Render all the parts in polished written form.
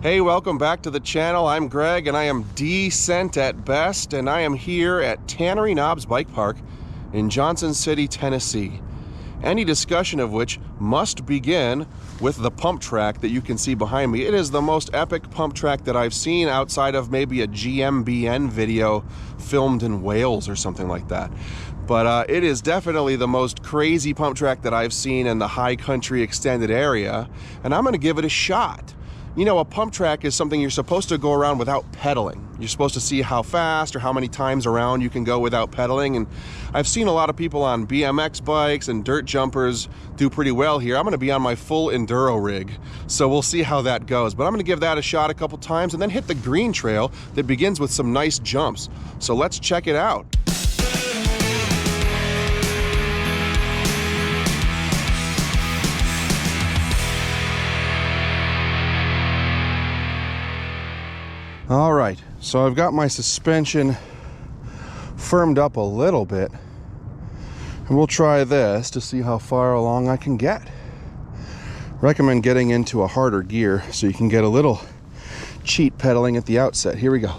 Hey, welcome back to the channel. I'm Greg and I am decent at best, and I am here at Tannery Knobs Bike Park in Johnson City, Tennessee. Any discussion of which must begin with the pump track that you can see behind me. It is the most epic pump track that I've seen outside of maybe a GMBN video filmed in Wales or something like that. But it is definitely the most crazy pump track that I've seen in the high country extended area, and I'm gonna give it a shot. You know, a pump track is something you're supposed to go around without pedaling. You're supposed to see how fast or how many times around you can go without pedaling. And I've seen a lot of people on BMX bikes and dirt jumpers do pretty well here. I'm gonna be on my full enduro rig, so we'll see how that goes. But I'm gonna give that a shot a couple times and then hit the green trail that begins with some nice jumps. So let's check it out. All right, so I've got my suspension firmed up a little bit, and we'll try this to see how far along I can get. Recommend getting into a harder gear so you can get a little cheat pedaling at the outset. Here we go.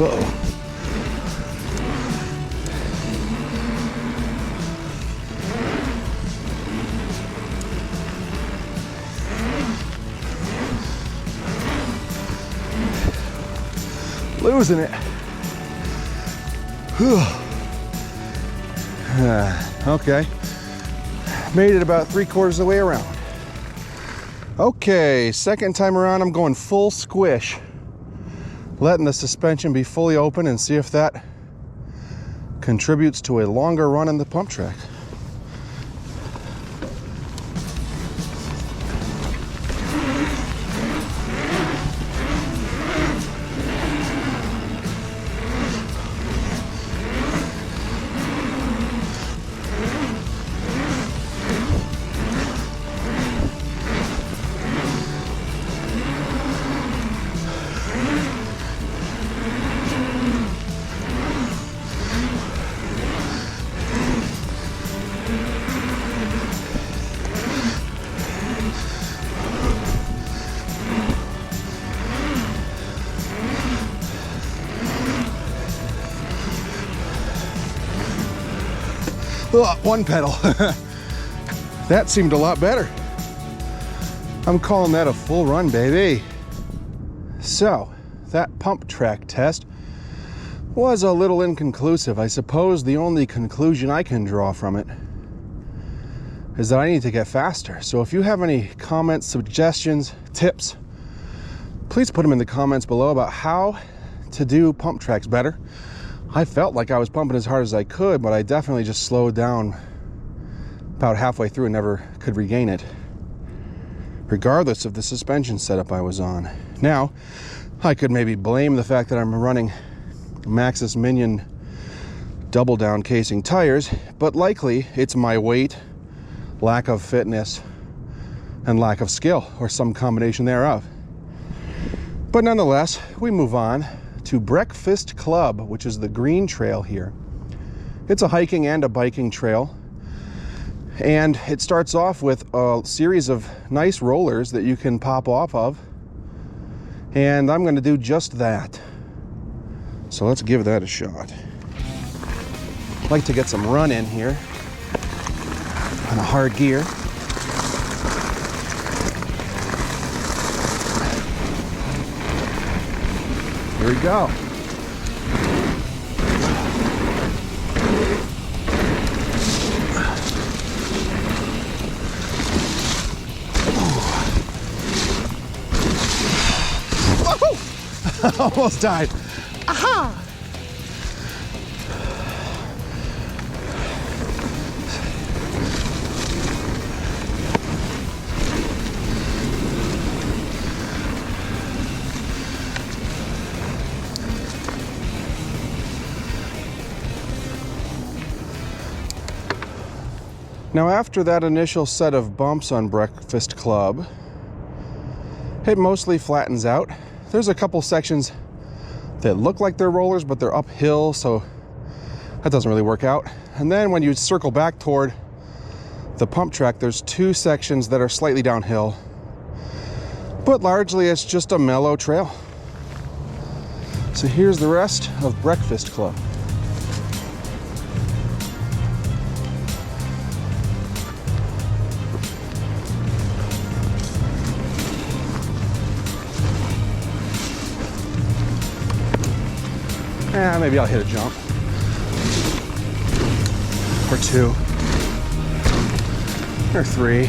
Uh-oh. Losing it. Okay. Made it about 3/4 of the way around. Okay, second time around I'm going full squish. Letting the suspension be fully open and see if that contributes to a longer run in the pump track. Oh, one pedal. That seemed a lot better. I'm calling that a full run, baby. So, that pump track test was a little inconclusive. I suppose the only conclusion I can draw from it is that I need to get faster. So if you have any comments, suggestions, tips, please put them in the comments below about how to do pump tracks better. I felt like I was pumping as hard as I could, but I definitely just slowed down about halfway through and never could regain it, regardless of the suspension setup I was on. Now, I could maybe blame the fact that I'm running Maxxis Minion double down casing tires, but likely it's my weight, lack of fitness, and lack of skill, or some combination thereof. But nonetheless, we move on to Breakfast Club, which is the green trail here. It's a hiking and a biking trail, and it starts off with a series of nice rollers that you can pop off of, and I'm going to do just that. So let's give that a shot. I'd like to get some run in here on a hard gear. Here we go. Almost died. Aha! Now after that initial set of bumps on Breakfast Club, it mostly flattens out. There's a couple sections that look like they're rollers, but they're uphill, so that doesn't really work out. And then when you circle back toward the pump track, there's two sections that are slightly downhill, but largely it's just a mellow trail. So here's the rest of Breakfast Club. Maybe I'll hit a jump or two or three.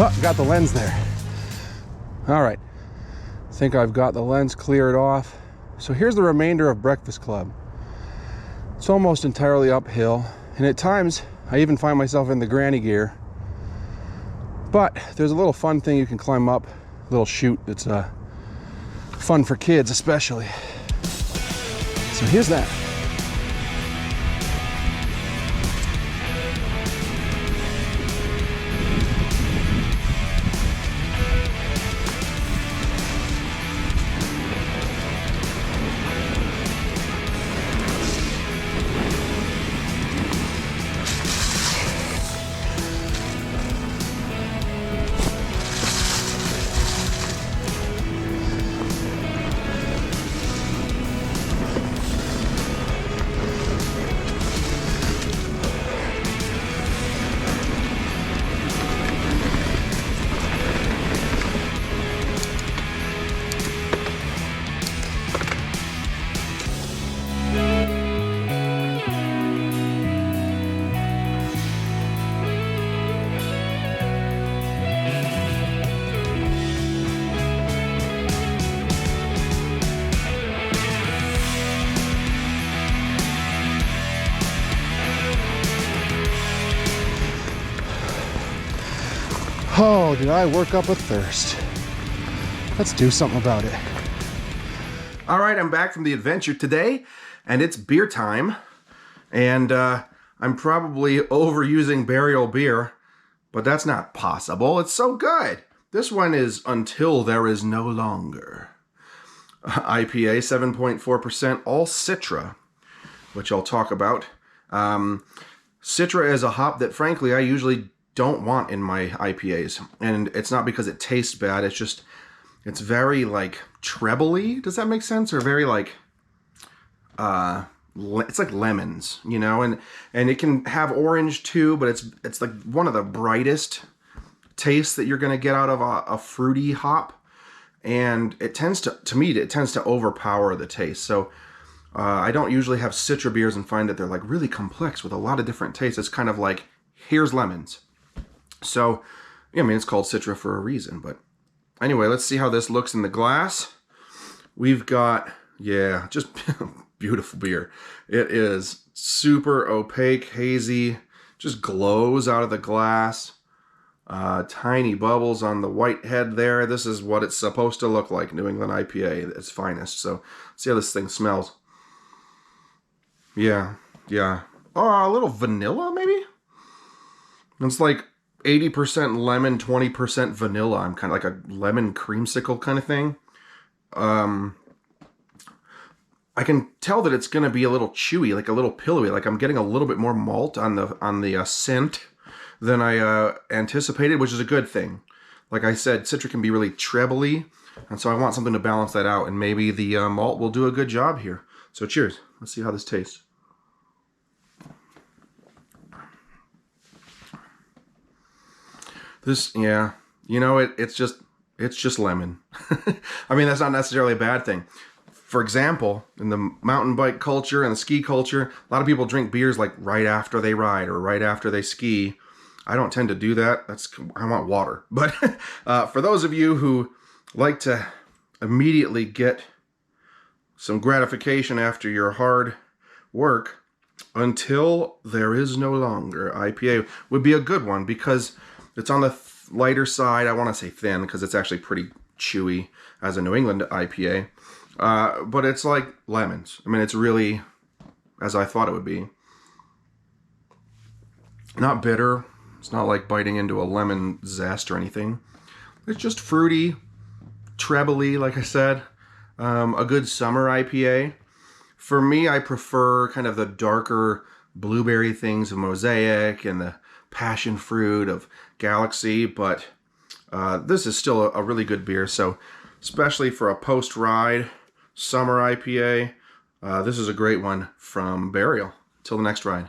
Oh, got the lens there. All right, I think I've got the lens cleared off. So here's the remainder of Breakfast Club. It's almost entirely uphill, and at times I even find myself in the granny gear. But there's a little fun thing you can climb up, a little chute that's fun for kids especially. So here's that. Oh, did I work up a thirst? Let's do something about it. All right, I'm back from the adventure today, and it's beer time. And I'm probably overusing Burial beer, but that's not possible. It's so good. This one is Until There Is No Longer. IPA, 7.4%, all Citra, which I'll talk about. Citra is a hop that, frankly, I usually don't want in my IPAs, and it's not because it tastes bad. It's just, it's very like trebly. Does that make sense? Or very like, it's like lemons, you know, and it can have orange too, but it's like one of the brightest tastes that you're gonna get out of a fruity hop, and it tends to me, it tends to overpower the taste. So I don't usually have Citra beers and find that they're like really complex with a lot of different tastes. It's kind of like, here's lemons. So, I mean, it's called Citra for a reason, but anyway, let's see how this looks in the glass. We've got, yeah, just beautiful beer. It is super opaque, hazy, just glows out of the glass. Tiny bubbles on the white head there. This is what it's supposed to look like, New England IPA at its finest. So, let's see how this thing smells. Yeah. Oh, a little vanilla, maybe? It's like 80% lemon, 20% vanilla. I'm kind of like a lemon creamsicle kind of thing. I can tell that it's going to be a little chewy, like a little pillowy. Like I'm getting a little bit more malt on the scent than I anticipated, which is a good thing. Like I said, Citra can be really trebly, and so I want something to balance that out, and maybe the malt will do a good job here. So cheers. Let's see how this tastes. This, yeah, you know, it's just lemon. I mean, that's not necessarily a bad thing. For example, in the mountain bike culture and the ski culture, a lot of people drink beers like right after they ride or right after they ski. I don't tend to do that. I want water. But for those of you who like to immediately get some gratification after your hard work, Until There Is No Longer IPA would be a good one, because it's on the lighter side. I want to say thin because it's actually pretty chewy as a New England IPA. But it's like lemons. I mean, it's really as I thought it would be. Not bitter. It's not like biting into a lemon zest or anything. It's just fruity, trebly, like I said. A good summer IPA. For me, I prefer kind of the darker blueberry things of Mosaic and the passion fruit of Galaxy, but this is still a really good beer. So especially for a post-ride summer IPA, this is a great one from Burial. Till the next ride.